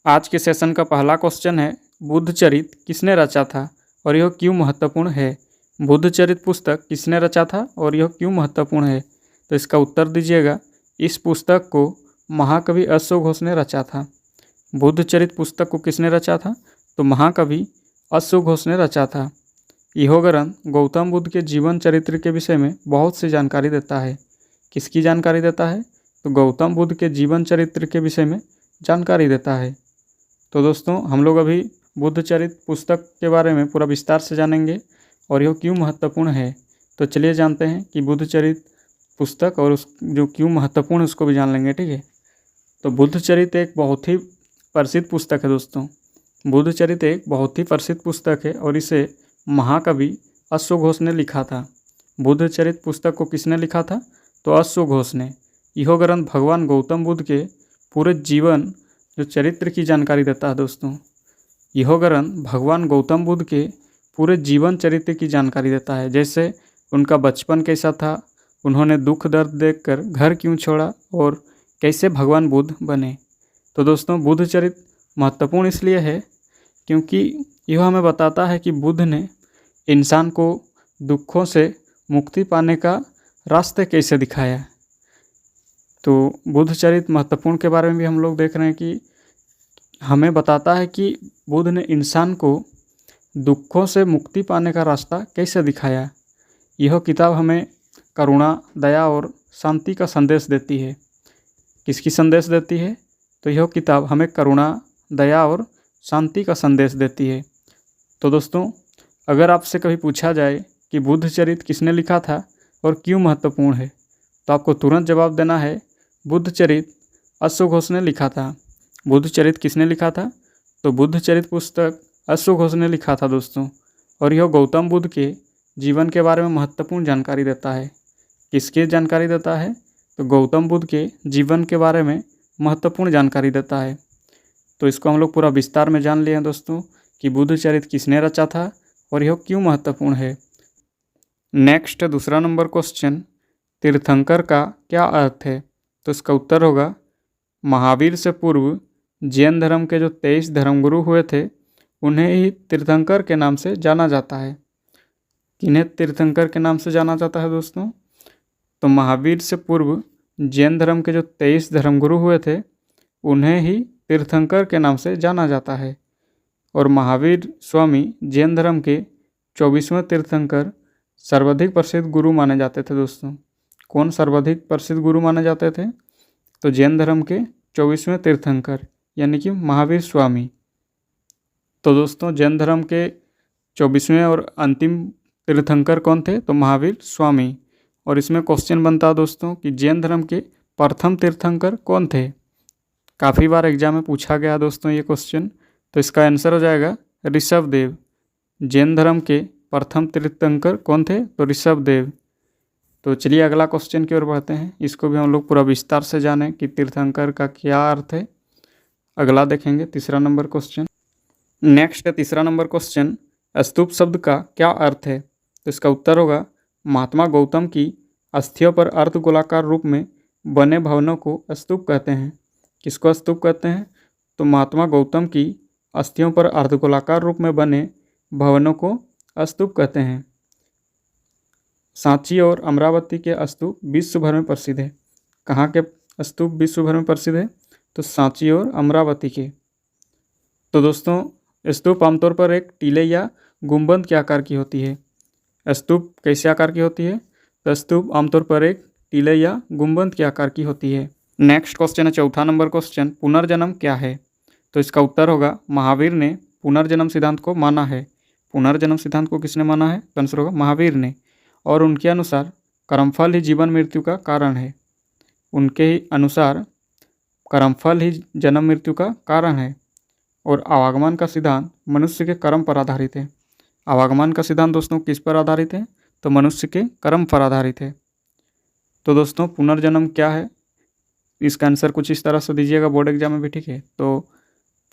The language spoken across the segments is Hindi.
आज के सेशन का पहला क्वेश्चन है, बुद्धचरित किसने रचा था और यह क्यों महत्वपूर्ण है। बुद्धचरित पुस्तक किसने रचा था और यह क्यों महत्वपूर्ण है। तो इसका उत्तर दीजिएगा, इस पुस्तक को महाकवि अश्व घोष ने रचा था। बुद्धचरित पुस्तक को किसने रचा था, तो महाकवि अश्व घोष ने रचा था। यह ग्रंथ गौतम बुद्ध के जीवन चरित्र के विषय में बहुत सी जानकारी देता है। किसकी जानकारी देता है, तो गौतम बुद्ध के जीवन चरित्र के विषय में जानकारी देता है। तो दोस्तों, हम लोग अभी बुद्धचरित पुस्तक के बारे में पूरा विस्तार से जानेंगे और यह क्यों महत्वपूर्ण है। तो चलिए जानते हैं कि बुद्धचरित पुस्तक और उस जो क्यों महत्वपूर्ण है उसको भी जान लेंगे। ठीक है, तो बुद्धचरित एक बहुत ही प्रसिद्ध पुस्तक है दोस्तों। बुद्धचरित एक बहुत ही प्रसिद्ध पुस्तक है और इसे महाकवि अश्व घोष ने लिखा था। बुद्धचरित पुस्तक को किसने लिखा था, तो अश्व घोष ने। यह ग्रंथ भगवान गौतम बुद्ध के पूरे जीवन जो चरित्र की जानकारी देता है दोस्तों। यह ग्रंथ भगवान गौतम बुद्ध के पूरे जीवन चरित्र की जानकारी देता है, जैसे उनका बचपन कैसा था, उन्होंने दुख दर्द देखकर घर क्यों छोड़ा और कैसे भगवान बुद्ध बने। तो दोस्तों, बुद्धचरित महत्वपूर्ण इसलिए है क्योंकि यह हमें बताता है कि बुद्ध ने इंसान को दुखों से मुक्ति पाने का रास्ते कैसे दिखाया। तो बुद्धचरित महत्वपूर्ण के बारे में भी हम लोग देख रहे हैं कि हमें बताता है कि बुद्ध ने इंसान को दुखों से मुक्ति पाने का रास्ता कैसे दिखाया। यह किताब हमें करुणा, दया और शांति का संदेश देती है। किसकी संदेश देती है, तो यह किताब हमें करुणा, दया और शांति का संदेश देती है। तो दोस्तों, अगर आपसे कभी पूछा जाए कि बुद्धचरित किसने लिखा था और क्यों महत्वपूर्ण है, तो आपको तुरंत जवाब देना है, बुद्धचरित अश्व घोष ने लिखा था। बुद्धचरित किसने लिखा था, तो बुद्धचरित पुस्तक अश्व घोष ने लिखा था दोस्तों। और यह गौतम बुद्ध के जीवन के बारे में महत्वपूर्ण जानकारी देता है। किसकी जानकारी देता है, तो गौतम बुद्ध के जीवन के बारे में महत्वपूर्ण जानकारी देता है। तो इसको हम लोग पूरा विस्तार में जान लिए हैं दोस्तों कि बुद्धचरित किसने रचा था और यह क्यों महत्वपूर्ण है। नेक्स्ट दूसरा नंबर क्वेश्चन, तीर्थंकर का क्या अर्थ है। तो इसका उत्तर होगा, महावीर से पूर्व जैन धर्म के जो 23 धर्मगुरु हुए थे उन्हें ही तीर्थंकर के नाम से जाना जाता है। किन्हें तीर्थंकर के नाम से जाना जाता है दोस्तों, तो महावीर से पूर्व जैन धर्म के जो 23 धर्मगुरु हुए थे उन्हें ही तीर्थंकर के नाम से जाना जाता है। और महावीर स्वामी जैन धर्म के 24वें तीर्थंकर सर्वाधिक प्रसिद्ध गुरु माने जाते थे दोस्तों। कौन सर्वाधिक प्रसिद्ध गुरु माने जाते थे, तो जैन धर्म के 24वें तीर्थंकर यानी कि महावीर स्वामी। तो दोस्तों, जैन धर्म के 24वें और अंतिम तीर्थंकर कौन थे, तो महावीर स्वामी। और इसमें क्वेश्चन बनता है दोस्तों कि जैन धर्म के प्रथम तीर्थंकर कौन थे। काफ़ी बार एग्जाम में पूछा गया दोस्तों ये क्वेश्चन, तो इसका आंसर हो जाएगा ऋषभदेव। जैन धर्म के प्रथम तीर्थंकर कौन थे, तो ऋषभदेव। तो चलिए अगला क्वेश्चन की ओर बढ़ते हैं, इसको भी हम लोग पूरा विस्तार से जानें कि तीर्थंकर का क्या अर्थ है। अगला देखेंगे तीसरा नंबर क्वेश्चन। नेक्स्ट तीसरा नंबर क्वेश्चन, स्तूप शब्द का क्या अर्थ है। तो इसका उत्तर होगा, महात्मा गौतम की अस्थियों पर अर्धगोलाकार रूप में बने भवनों को स्तूप कहते हैं। किसको स्तूप कहते हैं, तो महात्मा गौतम की अस्थियों पर अर्धगोलाकार रूप में बने भवनों को स्तूप कहते हैं। सांची और अमरावती के स्तूप विश्व भर में प्रसिद्ध है। कहाँ के स्तूप विश्व भर में प्रसिद्ध है, तो सांची और अमरावती के। तो दोस्तों, स्तूप आमतौर पर एक टीले या गुंबद के आकार की होती है। स्तूप कैसे आकार की होती है, तो स्तूप आमतौर पर एक टीले या गुंबद के आकार की होती है। नेक्स्ट क्वेश्चन है चौथा नंबर क्वेश्चन, पुनर्जन्म क्या है। तो इसका उत्तर होगा, महावीर ने पुनर्जन्म सिद्धांत को माना है। पुनर्जन्म सिद्धांत को किसने माना है, तो आंसर होगा महावीर ने। और उनके अनुसार कर्मफल ही जीवन मृत्यु का कारण है। उनके ही अनुसार कर्मफल ही जन्म मृत्यु का कारण है। और आवागमन का सिद्धांत मनुष्य के कर्म पर आधारित है। आवागमन का सिद्धांत दोस्तों किस पर आधारित है, तो मनुष्य के कर्म पर आधारित है। तो दोस्तों, पुनर्जन्म क्या है, इसका आंसर कुछ इस तरह से दीजिएगा बोर्ड एग्जाम में भी। ठीक है, तो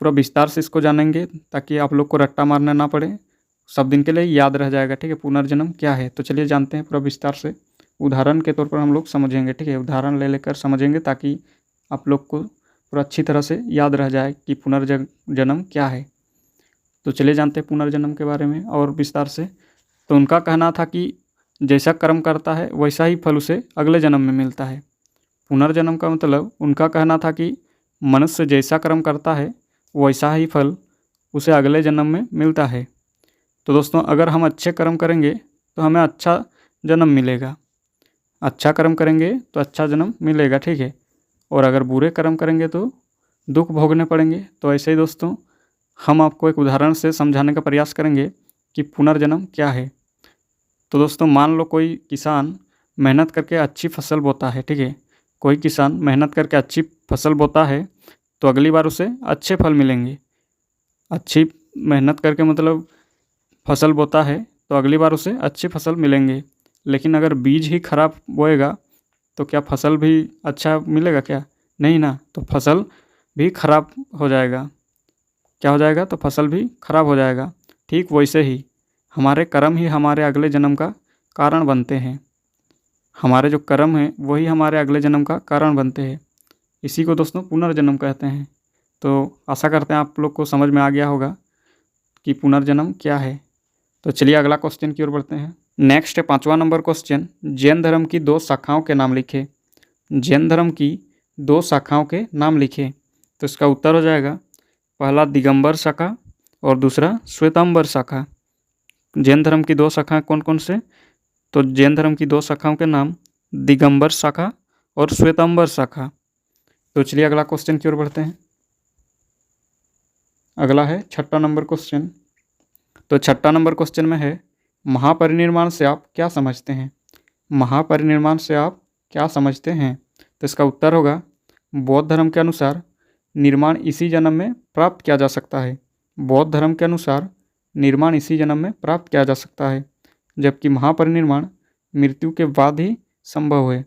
पूरा विस्तार से इसको जानेंगे ताकि आप लोग को रट्टा मारना ना पड़े, सब दिन के लिए याद रह जाएगा। ठीक है, पुनर्जन्म क्या है, तो चलिए जानते हैं पूरा विस्तार से। उदाहरण के तौर पर हम लोग समझेंगे। ठीक है, उदाहरण ले लेकर समझेंगे ताकि आप लोग को पूरा अच्छी तरह से याद रह जाए कि पुनर्जन्म क्या है। तो चले जानते हैं पुनर्जन्म के बारे में और विस्तार से। तो उनका कहना था कि जैसा कर्म करता है वैसा ही फल उसे अगले जन्म में मिलता है। पुनर्जन्म का मतलब उनका कहना था कि मनुष्य जैसा कर्म करता है वैसा ही फल उसे अगले जन्म में मिलता है। तो दोस्तों, अगर हम अच्छे कर्म करेंगे तो हमें अच्छा जन्म मिलेगा, अच्छा कर्म करेंगे तो अच्छा जन्म मिलेगा, ठीक है। और अगर बुरे कर्म करेंगे तो दुख भोगने पड़ेंगे। तो ऐसे ही दोस्तों, हम आपको एक उदाहरण से समझाने का प्रयास करेंगे कि पुनर्जन्म क्या है। तो दोस्तों, मान लो कोई किसान मेहनत करके अच्छी फसल बोता है, ठीक है। कोई किसान मेहनत करके अच्छी फसल बोता है तो अगली बार उसे अच्छे फल मिलेंगे। अच्छी मेहनत करके मतलब फसल बोता है तो अगली बार उसे अच्छी फसल मिलेंगे। लेकिन अगर बीज ही खराब बोएगा तो क्या फसल भी अच्छा मिलेगा क्या? नहीं ना। तो फसल भी खराब हो जाएगा। क्या हो जाएगा? तो फसल भी खराब हो जाएगा। ठीक वैसे ही हमारे कर्म ही हमारे अगले जन्म का कारण बनते हैं। हमारे जो कर्म हैं वही हमारे अगले जन्म का कारण बनते हैं। इसी को दोस्तों पुनर्जन्म कहते हैं। तो आशा करते हैं आप लोग को समझ में आ गया होगा कि पुनर्जन्म क्या है। तो चलिए अगला क्वेश्चन की ओर बढ़ते हैं। नेक्स्ट है 5वां नंबर क्वेश्चन, जैन धर्म की 2 शाखाओं के नाम लिखे। जैन धर्म की 2 शाखाओं के नाम लिखे। तो इसका उत्तर हो जाएगा पहला दिगंबर शाखा और दूसरा श्वेतांबर शाखा। जैन धर्म की 2 शाखाएं कौन कौन से? तो जैन धर्म की 2 शाखाओं के नाम दिगंबर शाखा और श्वेतांबर शाखा। तो चलिए अगला क्वेश्चन की ओर बढ़ते हैं। अगला है 6वां नंबर क्वेश्चन। तो 6वां नंबर क्वेश्चन में है, महापरिनिर्वाण से आप क्या समझते हैं? महापरिनिर्वाण से आप क्या समझते हैं? तो इसका उत्तर होगा बौद्ध धर्म के अनुसार निर्माण इसी जन्म में प्राप्त किया जा सकता है। बौद्ध धर्म के अनुसार निर्माण इसी जन्म में प्राप्त किया जा सकता है, जबकि महापरिनिर्वाण मृत्यु के बाद ही संभव है।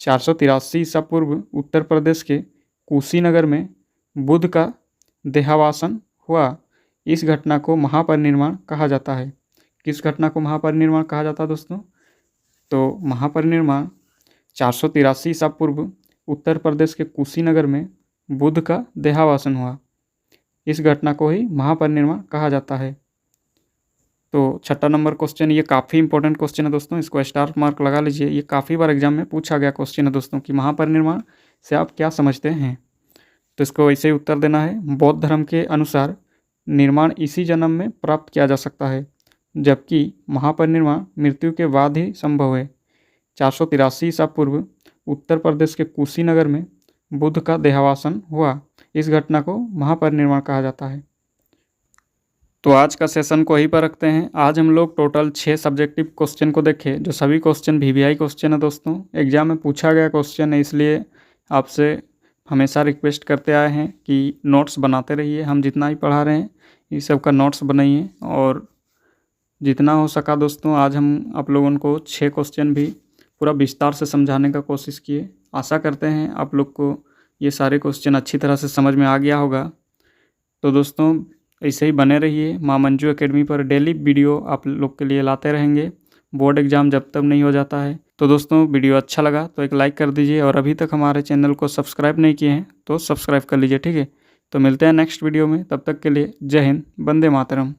483 ईसा पूर्व उत्तर प्रदेश के कुशीनगर में बुद्ध का देहावसान हुआ। इस घटना को महापरिनिर्वाण कहा जाता है। किस घटना को महापरिनिर्वाण कहा जाता है दोस्तों? तो महापरिनिर्वाण 483 ईसा पूर्व उत्तर प्रदेश के कुशीनगर में बुद्ध का देहावसान हुआ। इस घटना को ही महापरिनिर्वाण कहा जाता है। तो 6वां नंबर क्वेश्चन, ये काफ़ी इंपॉर्टेंट क्वेश्चन है दोस्तों, इसको स्टार मार्क लगा लीजिए। ये काफ़ी बार एग्जाम में पूछा गया क्वेश्चन है दोस्तों कि महापरिनिर्वाण से आप क्या समझते हैं। तो इसको ऐसे ही उत्तर देना है, बौद्ध धर्म के अनुसार निर्माण इसी जन्म में प्राप्त किया जा सकता है, जबकि महापरिनिर्वाण मृत्यु के बाद ही संभव है। 483 ईसा पूर्व उत्तर प्रदेश के कुशीनगर में बुद्ध का देहावसान हुआ। इस घटना को महापरिनिर्वाण कहा जाता है। तो आज का सेशन को यहीं पर रखते हैं। आज हम लोग टोटल 6 सब्जेक्टिव क्वेश्चन को देखे, जो सभी क्वेश्चन VVI क्वेश्चन है दोस्तों। एग्जाम में पूछा गया क्वेश्चन है, इसलिए आपसे हमेशा रिक्वेस्ट करते आए हैं कि नोट्स बनाते रहिए। हम जितना ही पढ़ा रहे हैं इस सब का नोट्स बनाइए, और जितना हो सका दोस्तों आज हम आप लोगों को 6 क्वेश्चन भी पूरा विस्तार से समझाने का कोशिश किए। आशा करते हैं आप लोग को ये सारे क्वेश्चन अच्छी तरह से समझ में आ गया होगा। तो दोस्तों ऐसे ही बने रहिए। माँ मंजू एकेडमी पर डेली वीडियो आप लोग के लिए लाते रहेंगे, बोर्ड एग्ज़ाम जब तक नहीं हो जाता है। तो दोस्तों वीडियो अच्छा लगा तो एक लाइक कर दीजिए, और अभी तक हमारे चैनल को सब्सक्राइब नहीं किए हैं तो सब्सक्राइब कर लीजिए, ठीक है। तो मिलते हैं नेक्स्ट वीडियो में, तब तक के लिए जय हिंद, वंदे मातरम।